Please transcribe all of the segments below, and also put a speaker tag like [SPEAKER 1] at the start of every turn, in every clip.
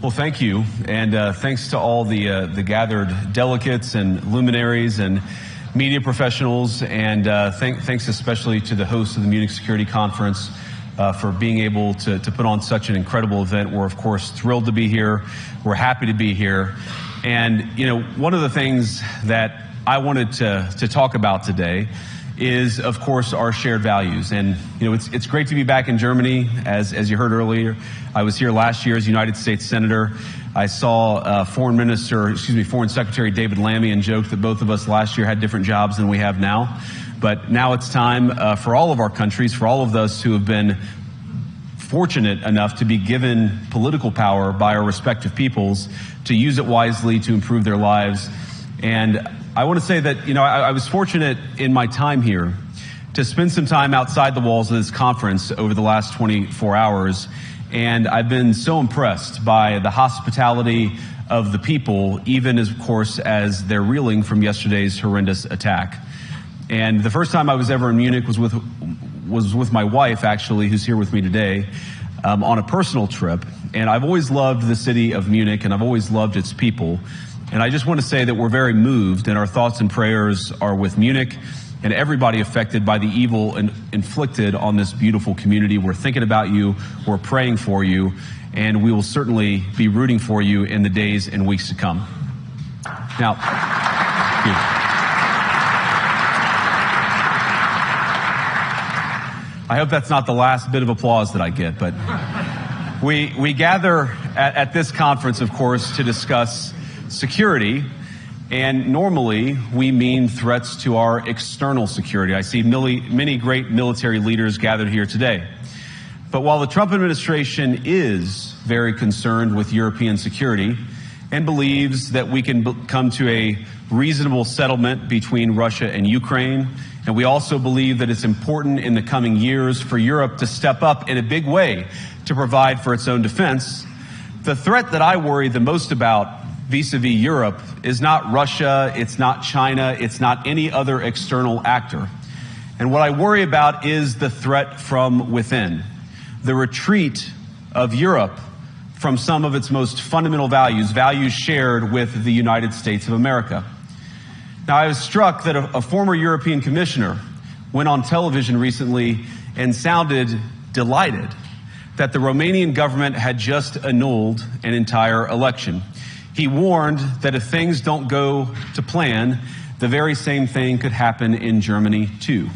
[SPEAKER 1] Well, thank you, and thanks to all the gathered delegates and luminaries and media professionals, and thanks especially to the host of the Munich Security Conference for being able to put on such an incredible event. We're, of course, thrilled to be here. We're happy to be here. And, you know, one of the things that I wanted to talk about today is, of course, our shared values. And, you know, it's great to be back in Germany. As you heard earlier, I was here last year as United States Senator. I saw Foreign Secretary David Lammy and joked that both of us last year had different jobs than we have now. But now it's time for all of our countries, for all of us who have been fortunate enough to be given political power by our respective peoples, to use it wisely to improve their lives. And I want to say that, you know, I was fortunate in my time here to spend some time outside the walls of this conference over the last 24 hours. And I've been so impressed by the hospitality of the people, even as, of course, as they're reeling from yesterday's horrendous attack. And the first time I was ever in Munich was with my wife, actually, who's here with me today, on a personal trip. And I've always loved the city of Munich, and I've always loved its people. And I just want to say that we're very moved, and our thoughts and prayers are with Munich and everybody affected by the evil inflicted on this beautiful community. We're thinking about you, we're praying for you, and we will certainly be rooting for you in the days and weeks to come. Now, I hope that's not the last bit of applause that I get, but we gather at this conference, of course, to discuss security, and normally we mean threats to our external security. I see many great military leaders gathered here today. But while the Trump administration is very concerned with European security and believes that we can come to a reasonable settlement between Russia and Ukraine, and we also believe that it's important in the coming years for Europe to step up in a big way to provide for its own defense, the threat that I worry the most about vis-a-vis Europe is not Russia, it's not China, it's not any other external actor. And what I worry about is the threat from within, the retreat of Europe from some of its most fundamental values, values shared with the United States of America. Now, I was struck that a former European commissioner went on television recently and sounded delighted that the Romanian government had just annulled an entire election. He warned that if things don't go to plan, the very same thing could happen in Germany too.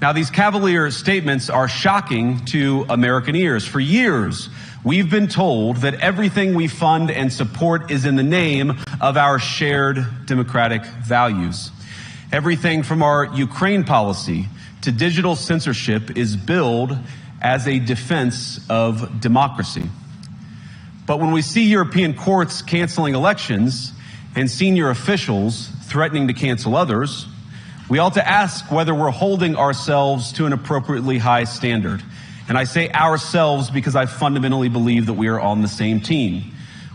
[SPEAKER 1] Now, these cavalier statements are shocking to American ears. For years, we've been told that everything we fund and support is in the name of our shared democratic values. Everything from our Ukraine policy to digital censorship is billed as a defense of democracy. But when we see European courts canceling elections and senior officials threatening to cancel others, we ought to ask whether we're holding ourselves to an appropriately high standard. And I say ourselves because I fundamentally believe that we are on the same team.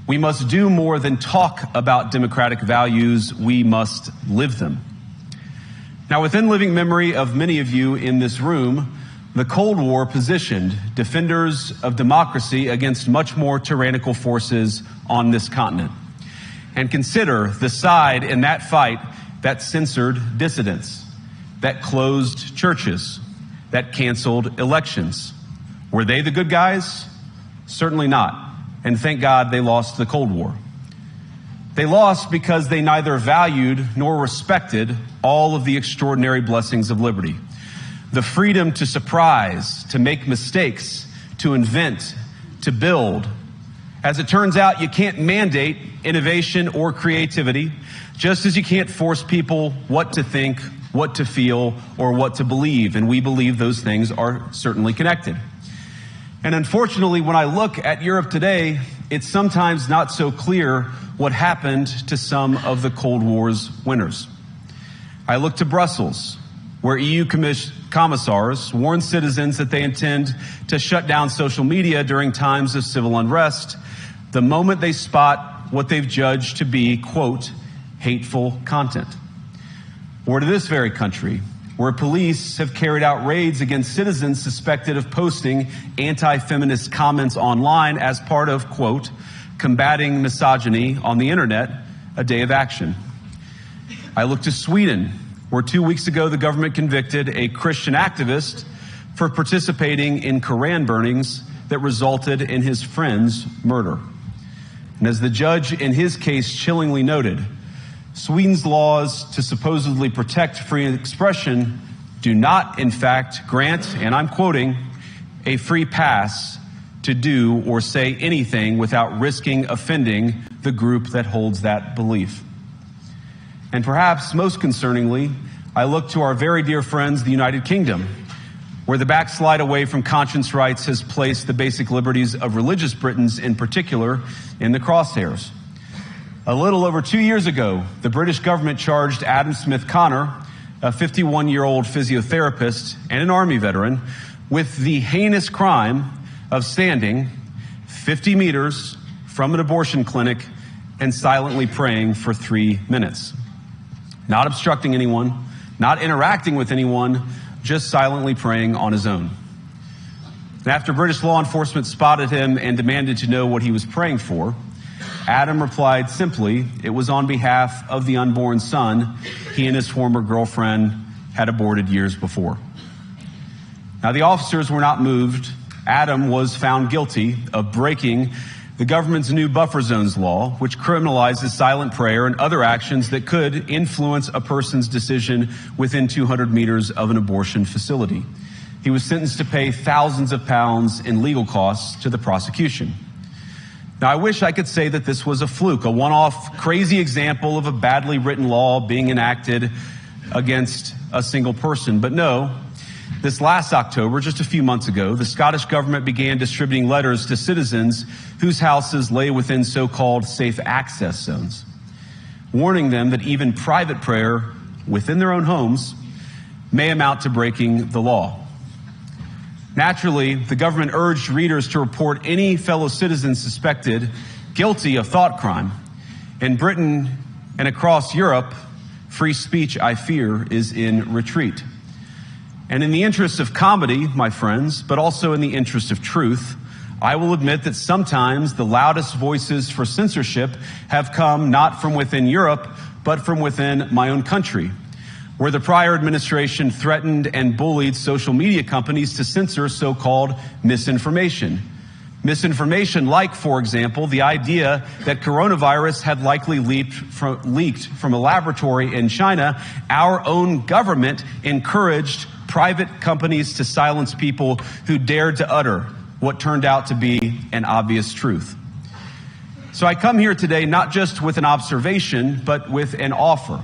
[SPEAKER 1] We must do more than talk about democratic values, we must live them. Now, within living memory of many of you in this room, the Cold War positioned defenders of democracy against much more tyrannical forces on this continent. And consider the side in that fight that censored dissidents, that closed churches, that canceled elections. Were they the good guys? Certainly not. And thank God they lost the Cold War. They lost because they neither valued nor respected all of the extraordinary blessings of liberty. The freedom to surprise, to make mistakes, to invent, to build. As it turns out, you can't mandate innovation or creativity, just as you can't force people what to think, what to feel, or what to believe. And we believe those things are certainly connected. And unfortunately, when I look at Europe today, it's sometimes not so clear what happened to some of the Cold War's winners. I look to Brussels, where EU commissars warn citizens that they intend to shut down social media during times of civil unrest the moment they spot what they've judged to be, quote, hateful content. Or to this very country, where police have carried out raids against citizens suspected of posting anti-feminist comments online as part of, quote, combating misogyny on the internet, a day of action. I look to Sweden, where 2 weeks ago the government convicted a Christian activist for participating in Koran burnings that resulted in his friend's murder. And as the judge in his case chillingly noted, Sweden's laws to supposedly protect free expression do not, in fact, grant, and I'm quoting, a free pass to do or say anything without risking offending the group that holds that belief. And perhaps most concerningly, I look to our very dear friends, the United Kingdom, where the backslide away from conscience rights has placed the basic liberties of religious Britons in particular in the crosshairs. A little over 2 years ago, the British government charged Adam Smith Connor, a 51-year-old physiotherapist and an Army veteran, with the heinous crime of standing 50 meters from an abortion clinic and silently praying for 3 minutes. Not obstructing anyone, not interacting with anyone, just silently praying on his own. And after British law enforcement spotted him and demanded to know what he was praying for, Adam replied simply, it was on behalf of the unborn son he and his former girlfriend had aborted years before. Now, the officers were not moved. Adam was found guilty of breaking the government's new buffer zones law, which criminalizes silent prayer and other actions that could influence a person's decision within 200 meters of an abortion facility. He was sentenced to pay thousands of pounds in legal costs to the prosecution. Now, I wish I could say that this was a fluke, a one-off crazy example of a badly written law being enacted against a single person. But no, this last October, just a few months ago, the Scottish government began distributing letters to citizens whose houses lay within so-called safe access zones, warning them that even private prayer within their own homes may amount to breaking the law. Naturally, the government urged readers to report any fellow citizens suspected guilty of thought crime. In Britain and across Europe, free speech, I fear, is in retreat. And in the interest of comedy, my friends, but also in the interest of truth, I will admit that sometimes the loudest voices for censorship have come not from within Europe, but from within my own country, where the prior administration threatened and bullied social media companies to censor so-called misinformation. Misinformation like, for example, the idea that coronavirus had likely leaked from a laboratory in China. Our own government encouraged private companies to silence people who dared to utter what turned out to be an obvious truth. So I come here today not just with an observation, but with an offer.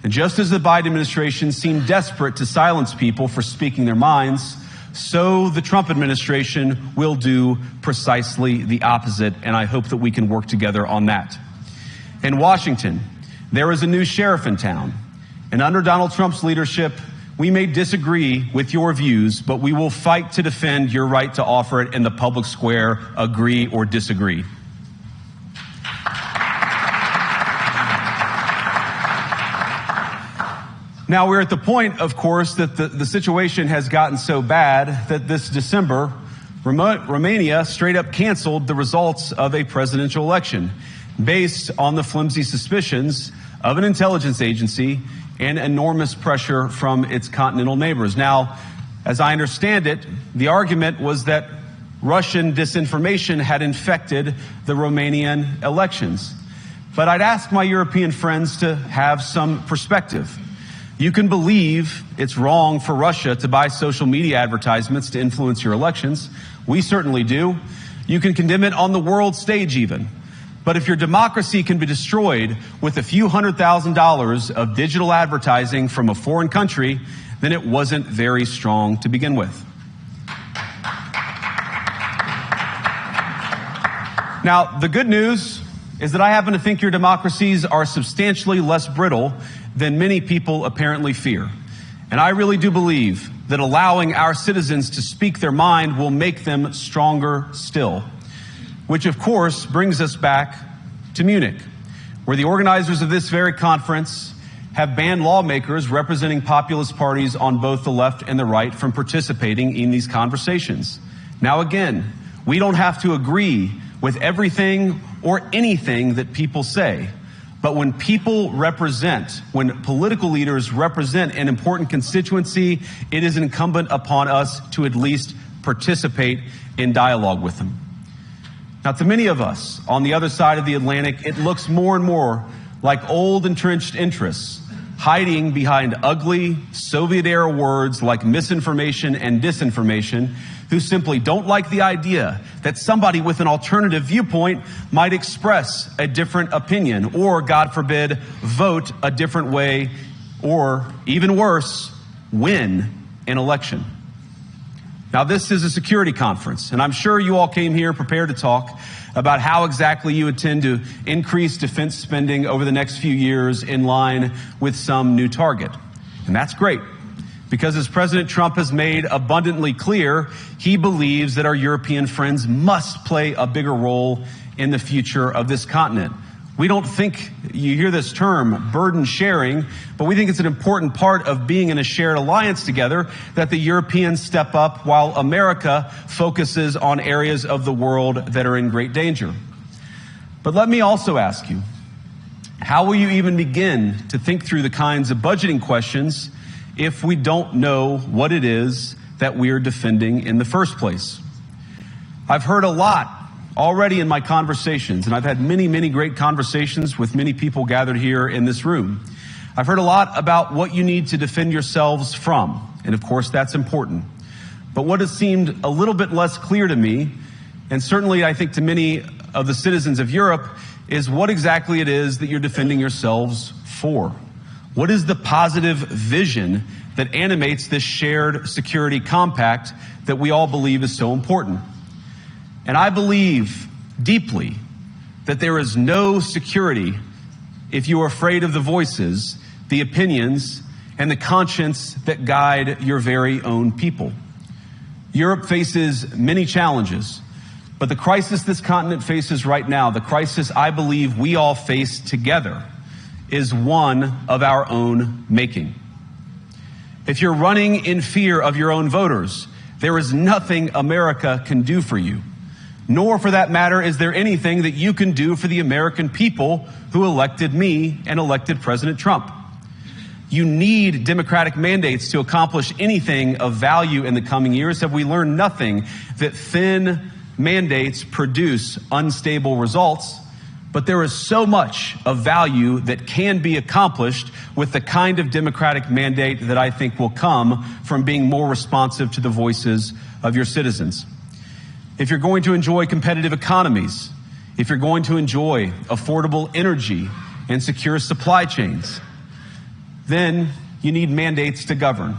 [SPEAKER 1] And just as the Biden administration seemed desperate to silence people for speaking their minds, so the Trump administration will do precisely the opposite, and I hope that we can work together on that. In Washington, there is a new sheriff in town, and under Donald Trump's leadership, we may disagree with your views, but we will fight to defend your right to offer it in the public square, agree or disagree. Now, we're at the point, of course, that the situation has gotten so bad that this December, Romania straight up canceled the results of a presidential election based on the flimsy suspicions of an intelligence agency and enormous pressure from its continental neighbors. Now, as I understand it, the argument was that Russian disinformation had infected the Romanian elections. But I'd ask my European friends to have some perspective. You can believe it's wrong for Russia to buy social media advertisements to influence your elections. We certainly do. You can condemn it on the world stage even. But if your democracy can be destroyed with a few $100,000 of digital advertising from a foreign country, then it wasn't very strong to begin with. Now, the good news is that I happen to think your democracies are substantially less brittle than many people apparently fear. And I really do believe that allowing our citizens to speak their mind will make them stronger still. Which, of course, brings us back to Munich, where the organizers of this very conference have banned lawmakers representing populist parties on both the left and the right from participating in these conversations. Now again, we don't have to agree with everything or anything that people say. But when political leaders represent an important constituency, it is incumbent upon us to at least participate in dialogue with them. Now, to many of us on the other side of the Atlantic, it looks more and more like old entrenched interests hiding behind ugly Soviet-era words like misinformation and disinformation, who simply don't like the idea that somebody with an alternative viewpoint might express a different opinion or, God forbid, vote a different way or, even worse, win an election. Now, this is a security conference, and I'm sure you all came here prepared to talk about how exactly you intend to increase defense spending over the next few years in line with some new target. And that's great, because as President Trump has made abundantly clear, he believes that our European friends must play a bigger role in the future of this continent. We don't think, you hear this term, burden sharing, but we think it's an important part of being in a shared alliance together that the Europeans step up while America focuses on areas of the world that are in great danger. But let me also ask you, how will you even begin to think through the kinds of budgeting questions if we don't know what it is that we are defending in the first place? I've heard a lot already in my conversations, and I've had many, many great conversations with many people gathered here in this room. I've heard a lot about what you need to defend yourselves from, and of course that's important. But what has seemed a little bit less clear to me, and certainly I think to many of the citizens of Europe, is what exactly it is that you're defending yourselves for. What is the positive vision that animates this shared security compact that we all believe is so important? And I believe deeply that there is no security if you are afraid of the voices, the opinions, and the conscience that guide your very own people. Europe faces many challenges, but the crisis this continent faces right now, the crisis I believe we all face together, is one of our own making. If you're running in fear of your own voters, there is nothing America can do for you. Nor, for that matter, is there anything that you can do for the American people who elected me and elected President Trump. You need democratic mandates to accomplish anything of value in the coming years. Have we learned nothing that thin mandates produce unstable results? But there is so much of value that can be accomplished with the kind of democratic mandate that I think will come from being more responsive to the voices of your citizens. If you're going to enjoy competitive economies, if you're going to enjoy affordable energy and secure supply chains, then you need mandates to govern,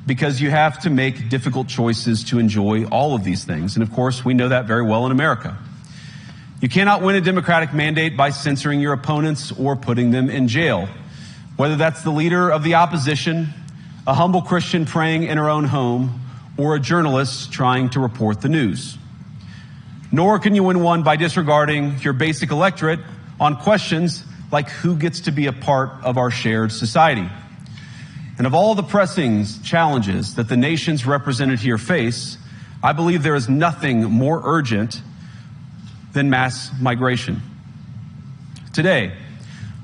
[SPEAKER 1] because you have to make difficult choices to enjoy all of these things. And of course, we know that very well in America. You cannot win a democratic mandate by censoring your opponents or putting them in jail, whether that's the leader of the opposition, a humble Christian praying in her own home, or a journalist trying to report the news. Nor can you win one by disregarding your basic electorate on questions like who gets to be a part of our shared society. And of all the pressing challenges that the nations represented here face, I believe there is nothing more urgent than mass migration. Today,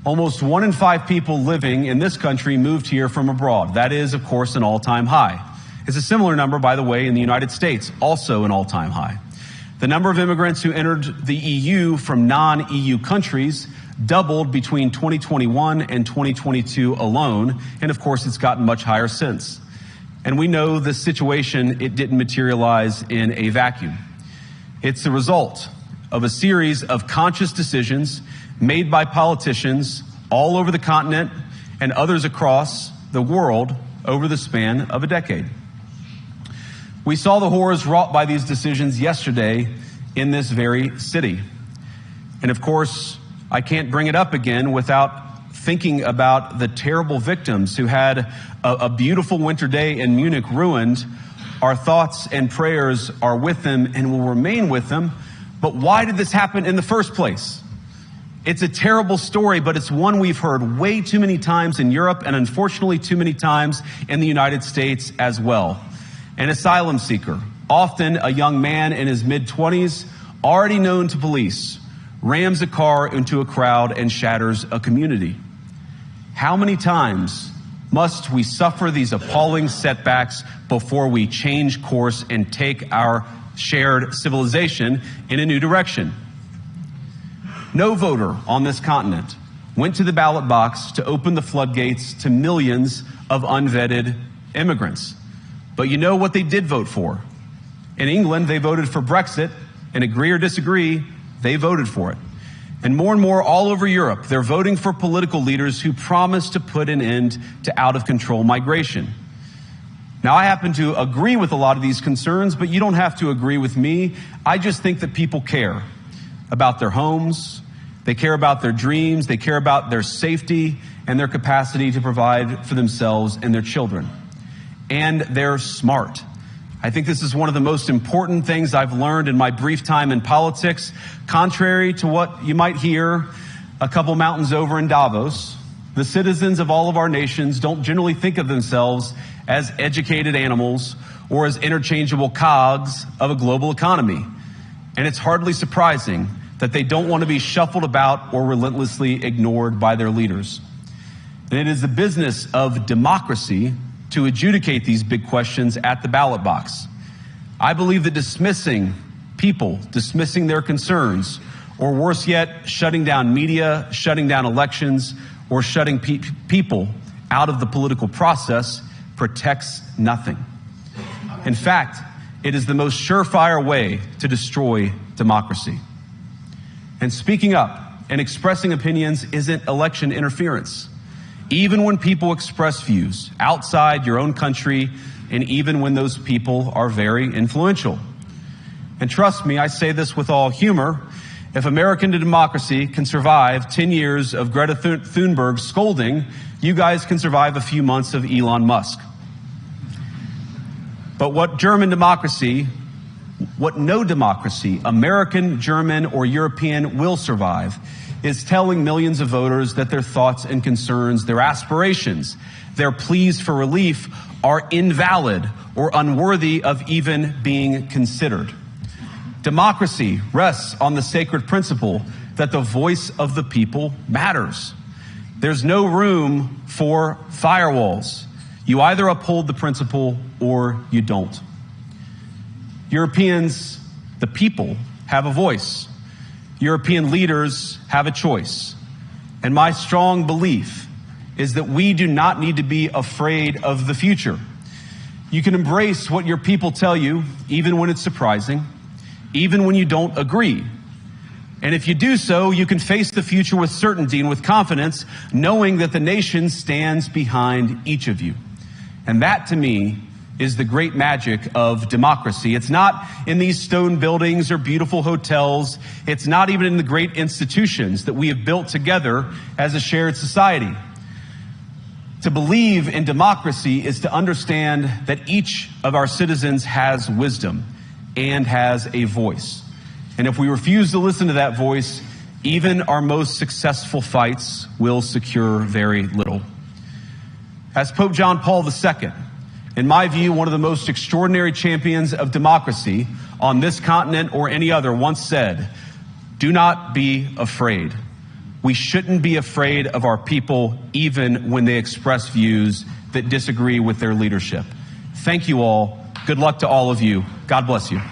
[SPEAKER 1] almost 1 in 5 people living in this country moved here from abroad. That is, of course, an all-time high. It's a similar number, by the way, in the United States, also an all-time high. The number of immigrants who entered the EU from non-EU countries doubled between 2021 and 2022 alone, and of course it's gotten much higher since. And we know the situation, it didn't materialize in a vacuum. It's the result of a series of conscious decisions made by politicians all over the continent and others across the world over the span of a decade. We saw the horrors wrought by these decisions yesterday in this very city. And of course, I can't bring it up again without thinking about the terrible victims who had a beautiful winter day in Munich ruined. Our thoughts and prayers are with them and will remain with them. But why did this happen in the first place? It's a terrible story, but it's one we've heard way too many times in Europe and unfortunately too many times in the United States as well. An asylum seeker, often a young man in his mid-20s, already known to police, rams a car into a crowd and shatters a community. How many times must we suffer these appalling setbacks before we change course and take our shared civilization in a new direction? No voter on this continent went to the ballot box to open the floodgates to millions of unvetted immigrants. But you know what they did vote for? In England, they voted for Brexit, and agree or disagree, they voted for it. And more all over Europe, they're voting for political leaders who promise to put an end to out-of-control migration. Now, I happen to agree with a lot of these concerns, but you don't have to agree with me. I just think that people care about their homes, they care about their dreams, they care about their safety and their capacity to provide for themselves and their children. And they're smart. I think this is one of the most important things I've learned in my brief time in politics. Contrary to what you might hear a couple mountains over in Davos, the citizens of all of our nations don't generally think of themselves as educated animals or as interchangeable cogs of a global economy. And it's hardly surprising that they don't want to be shuffled about or relentlessly ignored by their leaders. And it is the business of democracy to adjudicate these big questions at the ballot box. I believe that dismissing people, dismissing their concerns, or worse yet, shutting down media, shutting down elections, or shutting people out of the political process protects nothing. In fact, it is the most surefire way to destroy democracy. And speaking up and expressing opinions isn't election interference. Even when people express views outside your own country, and even when those people are very influential. And trust me, I say this with all humor, if American democracy can survive 10 years of Greta Thunberg scolding, you guys can survive a few months of Elon Musk. But what no democracy, American, German, or European, will survive is telling millions of voters that their thoughts and concerns, their aspirations, their pleas for relief are invalid or unworthy of even being considered. Democracy rests on the sacred principle that the voice of the people matters. There's no room for firewalls. You either uphold the principle or you don't. Europeans, the people, have a voice. European leaders have a choice. And my strong belief is that we do not need to be afraid of the future. You can embrace what your people tell you, even when it's surprising, even when you don't agree. And if you do so, you can face the future with certainty and with confidence, knowing that the nation stands behind each of you. And that, to me, is the great magic of democracy. It's not in these stone buildings or beautiful hotels. It's not even in the great institutions that we have built together as a shared society. To believe in democracy is to understand that each of our citizens has wisdom and has a voice. And if we refuse to listen to that voice, even our most successful fights will secure very little. As Pope John Paul II, in my view, one of the most extraordinary champions of democracy on this continent or any other, once said, "Do not be afraid." We shouldn't be afraid of our people, even when they express views that disagree with their leadership. Thank you all. Good luck to all of you. God bless you.